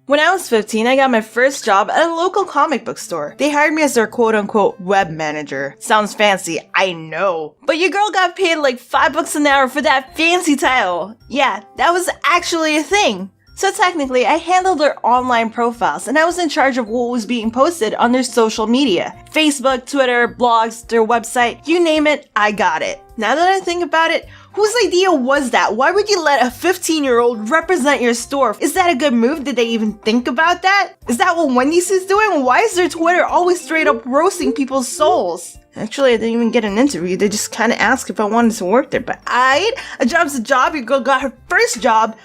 When I was 15, I got my first job at a local comic book store. They hired me as their quote-unquote web manager. Sounds fancy, I know. But your girl got paid like $5 an hour for that fancy title. Yeah, that was actually a thing. So technically, I handled their online profiles and I was in charge of what was being posted on their social media. Facebook, Twitter, blogs, their website, you name it, I got it. Now that I think about it, whose idea was that? Why would you let a 15-year-old represent your store? Is that a good move? Did they even think about that? Is that what Wendy's is doing? Why is their Twitter always straight up roasting people's souls? Actually, I didn't even get an interview. They just kind of asked if I wanted to work there. But a job's a job. Your girl got her first job.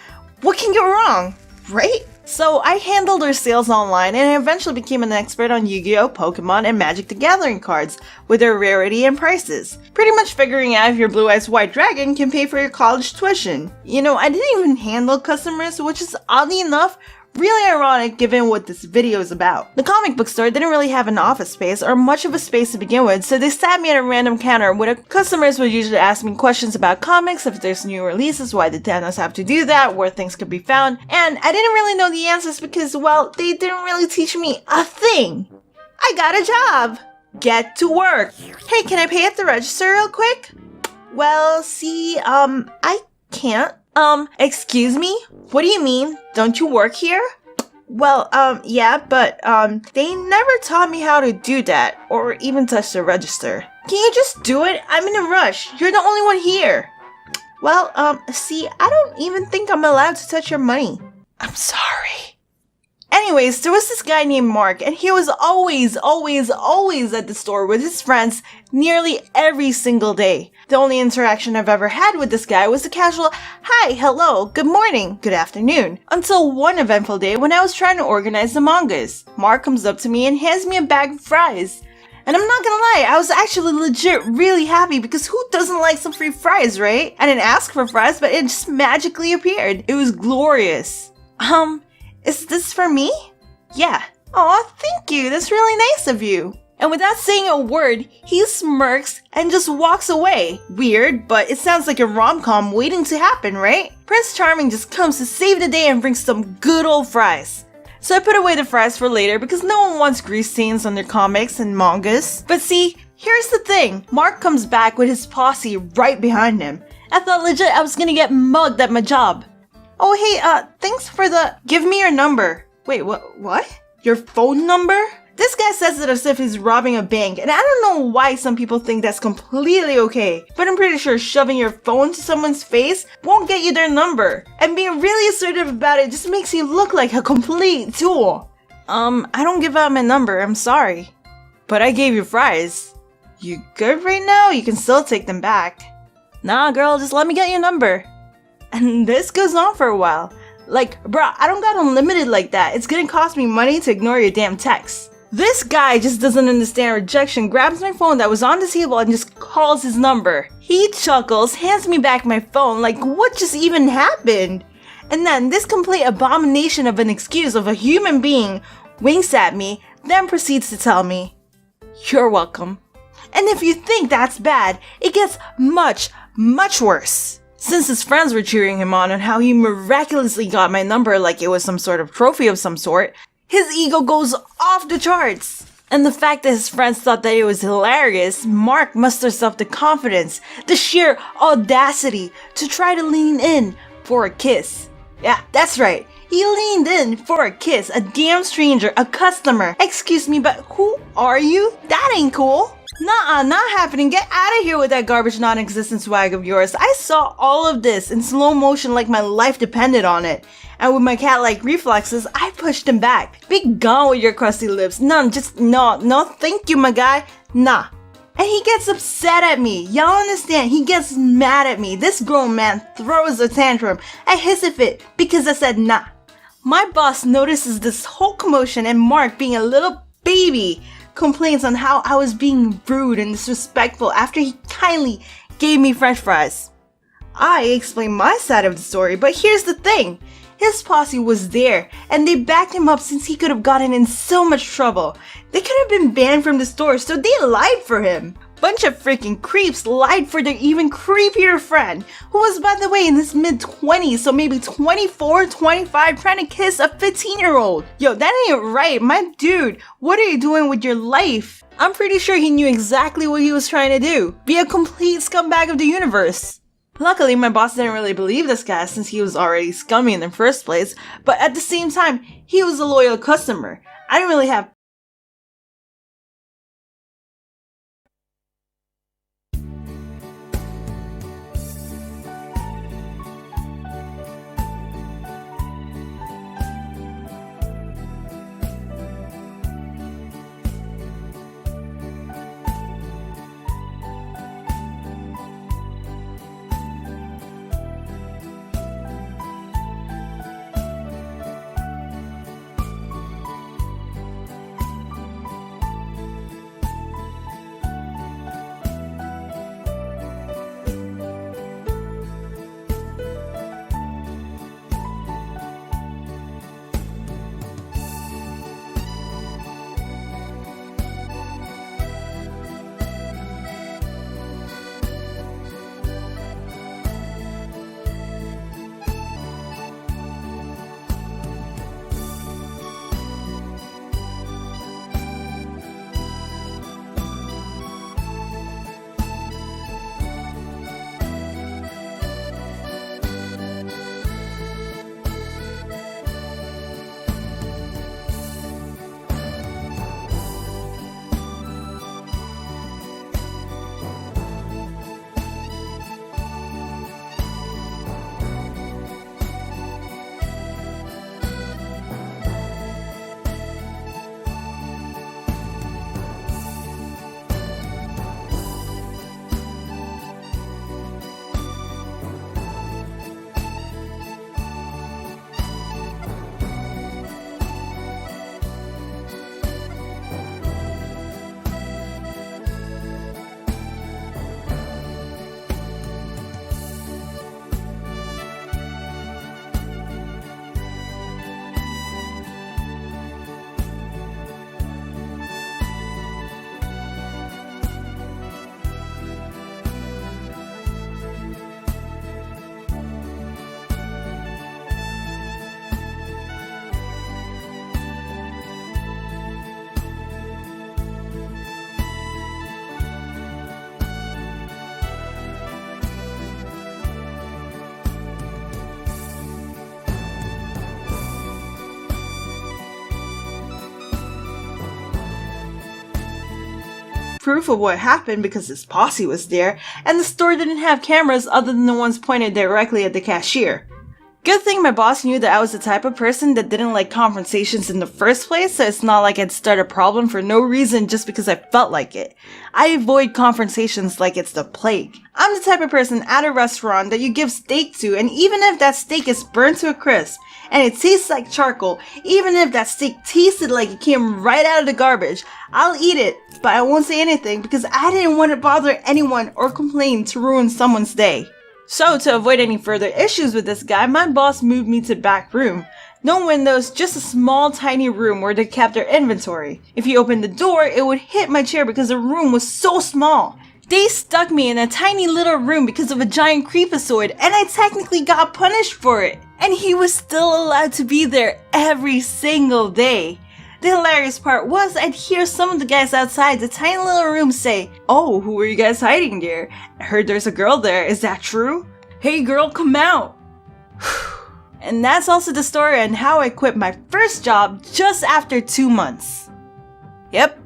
What can go wrong, right? So I handled their sales online and I eventually became an expert on Yu-Gi-Oh, Pokemon, and Magic the Gathering cards with their rarity and prices. Pretty much figuring out if your Blue Eyes White Dragon can pay for your college tuition. You know, I didn't even handle customers, which is oddly enough really ironic given what this video is about. The comic book store didn't really have an office space or much of a space to begin with, so they sat me at a random counter where the customers would usually ask me questions about comics, if there's new releases, why did Thanos have to do that, where things could be found, and I didn't really know the answers because, well, they didn't really teach me a thing. I got a job! Get to work! Hey, can I pay at the register real quick? Well, see, I can't. Excuse me? What do you mean? Don't you work here? Well, yeah, but, they never taught me how to do that, or even touch the register. Can you just do it? I'm in a rush. You're the only one here. Well, see, I don't even think I'm allowed to touch your money. I'm sorry. Anyways, there was this guy named Mark, and he was always at the store with his friends nearly every single day. The only interaction I've ever had with this guy was a casual, hi, hello, good morning, good afternoon, until one eventful day when I was trying to organize the mangas. Mark comes up to me and hands me a bag of fries. And I'm not gonna lie, I was actually legit really happy because who doesn't like some free fries, right? I didn't ask for fries, but it just magically appeared. It was glorious. Is this for me? Yeah. Aw, thank you, that's really nice of you. And without saying a word, he smirks and just walks away. Weird, but it sounds like a rom-com waiting to happen, right? Prince Charming just comes to save the day and brings some good old fries. So I put away the fries for later because no one wants grease stains on their comics and mangas. But see, here's the thing. Mark comes back with his posse right behind him. I thought legit I was gonna get mugged at my job. Oh hey, thanks for the... Give me your number. Wait, what? Your phone number? This guy says it as if he's robbing a bank, and I don't know why some people think that's completely okay, but I'm pretty sure shoving your phone to someone's face won't get you their number, and being really assertive about it just makes you look like a complete tool. I don't give out my number, I'm sorry. But I gave you fries. You good right now? You can still take them back. Nah girl, just let me get your number. And this goes on for a while. Like, bruh, I don't got unlimited like that. It's gonna cost me money to ignore your damn texts. This guy just doesn't understand rejection, grabs my phone that was on the table and just calls his number. He chuckles, hands me back my phone like what just even happened? And then this complete abomination of an excuse of a human being winks at me, then proceeds to tell me, you're welcome. And if you think that's bad, it gets much worse. Since his friends were cheering him on how he miraculously got my number like it was some sort of trophy of some sort, his ego goes off the charts. And the fact that his friends thought that it was hilarious, Mark musters up the confidence, the sheer audacity to try to lean in for a kiss. Yeah, that's right. He leaned in for a kiss, a damn stranger, a customer. Excuse me, but who are you? That ain't cool. Nuh-uh, not happening. Get out of here with that garbage non-existent swag of yours. I saw all of this in slow motion like my life depended on it. And with my cat-like reflexes, I pushed him back. Be gone with your crusty lips. No, thank you, my guy. Nah. And he gets upset at me. Y'all understand? He gets mad at me. This grown man throws a tantrum. I hiss a fit because I said nah. My boss notices this whole commotion and Mark, being a little baby, complains on how I was being rude and disrespectful after he kindly gave me french fries. I explained my side of the story, but here's the thing. His posse was there, and they backed him up since he could have gotten in so much trouble. They could have been banned from the store, so they lied for him. Bunch of freaking creeps lied for their even creepier friend, who was, by the way, in his mid-20s, so maybe 24, 25, trying to kiss a 15-year-old. Yo, that ain't right. My dude, what are you doing with your life? I'm pretty sure he knew exactly what he was trying to do. Be a complete scumbag of the universe. Luckily, my boss didn't really believe this guy since he was already scummy in the first place, but at the same time, he was a loyal customer. I didn't really have proof of what happened because his posse was there, and the store didn't have cameras other than the ones pointed directly at the cashier. Good thing my boss knew that I was the type of person that didn't like confrontations in the first place, so it's not like I'd start a problem for no reason just because I felt like it. I avoid confrontations like it's the plague. I'm the type of person at a restaurant that you give steak to, and even if that steak is burnt to a crisp, and it tastes like charcoal, even if that steak tasted like it came right out of the garbage, I'll eat it, but I won't say anything because I didn't want to bother anyone or complain to ruin someone's day. So to avoid any further issues with this guy, my boss moved me to the back room. No windows, just a small tiny room where they kept their inventory. If you opened the door, it would hit my chair because the room was so small. They stuck me in a tiny little room because of a giant creepazoid, and I technically got punished for it. And he was still allowed to be there every single day. The hilarious part was I'd hear some of the guys outside the tiny little room say, "Oh, who are you guys hiding there? I heard there's a girl there, is that true? Hey girl, come out!" And that's also the story on how I quit my first job just after 2 months. Yep,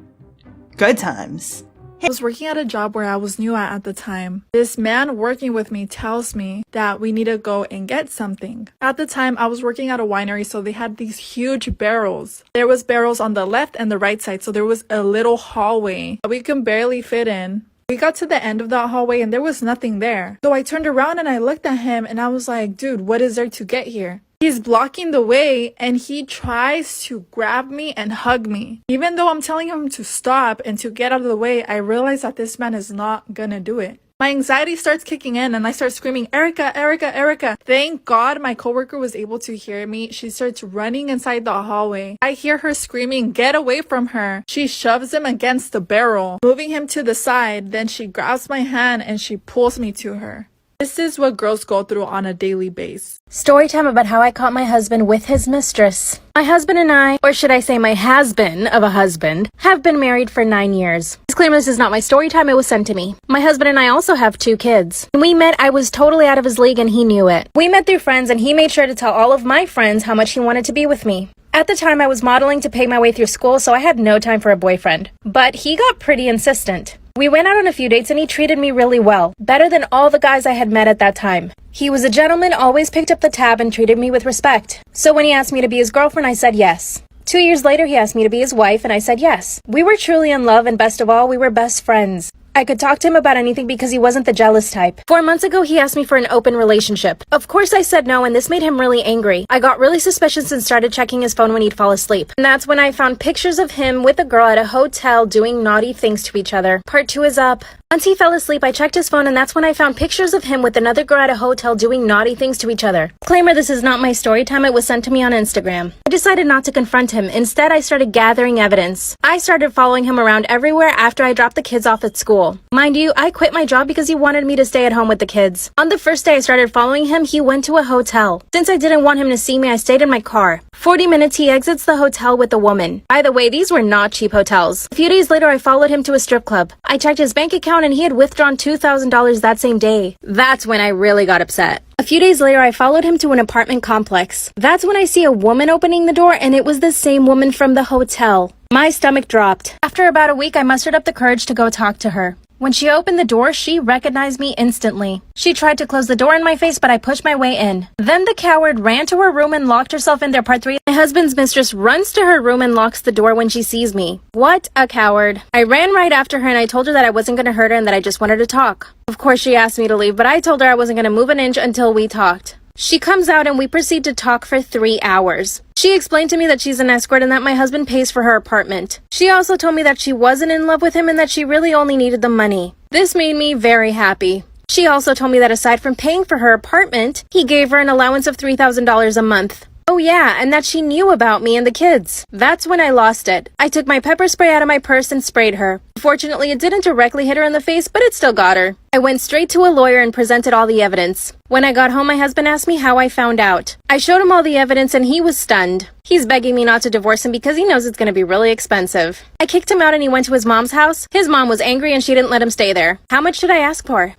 good times. I was working at a job where I was new at the time. This man working with me tells me that we need to go and get something. At the time, I was working at a winery, so they had these huge barrels. There was barrels on the left and the right side, so there was a little hallway that we can barely fit in. We got to the end of that hallway and there was nothing there. So I turned around and I looked at him and I was like, dude, what is there to get here? He's blocking the way and he tries to grab me and hug me. Even though I'm telling him to stop and to get out of the way, I realize that this man is not gonna do it. My anxiety starts kicking in and I start screaming, Erica, Erica, Erica. Thank God my coworker was able to hear me. She starts running inside the hallway. I hear her screaming, get away from her. She shoves him against the barrel, moving him to the side. Then she grabs my hand and she pulls me to her. This is what girls go through on a daily basis. Storytime about how I caught my husband with his mistress. My husband and I, or should I say my has-been of a husband, have been married for 9 years. Disclaimer, this is not my story time, it was sent to me. My husband and I also have 2 kids. When we met, I was totally out of his league and he knew it. We met through friends and he made sure to tell all of my friends how much he wanted to be with me. At the time, I was modeling to pay my way through school, so I had no time for a boyfriend. But he got pretty insistent. We went out on a few dates and he treated me really well, better than all the guys I had met at that time. He was a gentleman, always picked up the tab and treated me with respect. So when he asked me to be his girlfriend, I said yes. 2 years later, he asked me to be his wife and I said yes. We were truly in love and best of all, we were best friends. I could talk to him about anything because he wasn't the jealous type. 4 months ago, he asked me for an open relationship. Of course, I said no, and this made him really angry. I got really suspicious and started checking his phone when he'd fall asleep. And that's when I found pictures of him with a girl at a hotel doing naughty things to each other. Part 2 is up. Once he fell asleep, I checked his phone and that's when I found pictures of him with another girl at a hotel doing naughty things to each other. Disclaimer, this is not my story time, it was sent to me on Instagram. I decided not to confront him. Instead, I started gathering evidence. I started following him around everywhere after I dropped the kids off at school. Mind you, I quit my job because he wanted me to stay at home with the kids. On the first day I started following him, he went to a hotel. Since I didn't want him to see me, I stayed in my car. 40 minutes, he exits the hotel with a woman. By the way, these were not cheap hotels. A few days later, I followed him to a strip club. I checked his bank account and he had withdrawn $2,000 that same day. That's when I really got upset. A few days later, I followed him to an apartment complex. That's when I see a woman opening the door and it was the same woman from the hotel. My stomach dropped. After about a week, I mustered up the courage to go talk to her. When she opened the door, she recognized me instantly. She tried to close the door in my face, but I pushed my way in. Then the coward ran to her room and locked herself in there. Part 3. My husband's mistress runs to her room and locks the door when she sees me. What a coward. I ran right after her and I told her that I wasn't going to hurt her and that I just wanted to talk. Of course, she asked me to leave, but I told her I wasn't going to move an inch until we talked. She comes out and we proceed to talk for 3 hours. She explained to me that she's an escort and that my husband pays for her apartment. She also told me that she wasn't in love with him and that she really only needed the money. This made me very happy. She also told me that aside from paying for her apartment, he gave her an allowance of $3,000 a month. Oh yeah, and that she knew about me and the kids. That's when I lost it. I took my pepper spray out of my purse and sprayed her. Fortunately, it didn't directly hit her in the face, but it still got her. I went straight to a lawyer and presented all the evidence. When I got home, my husband asked me how I found out. I showed him all the evidence and he was stunned. He's begging me not to divorce him because he knows it's going to be really expensive. I kicked him out and he went to his mom's house. His mom was angry and she didn't let him stay there. How much should I ask for?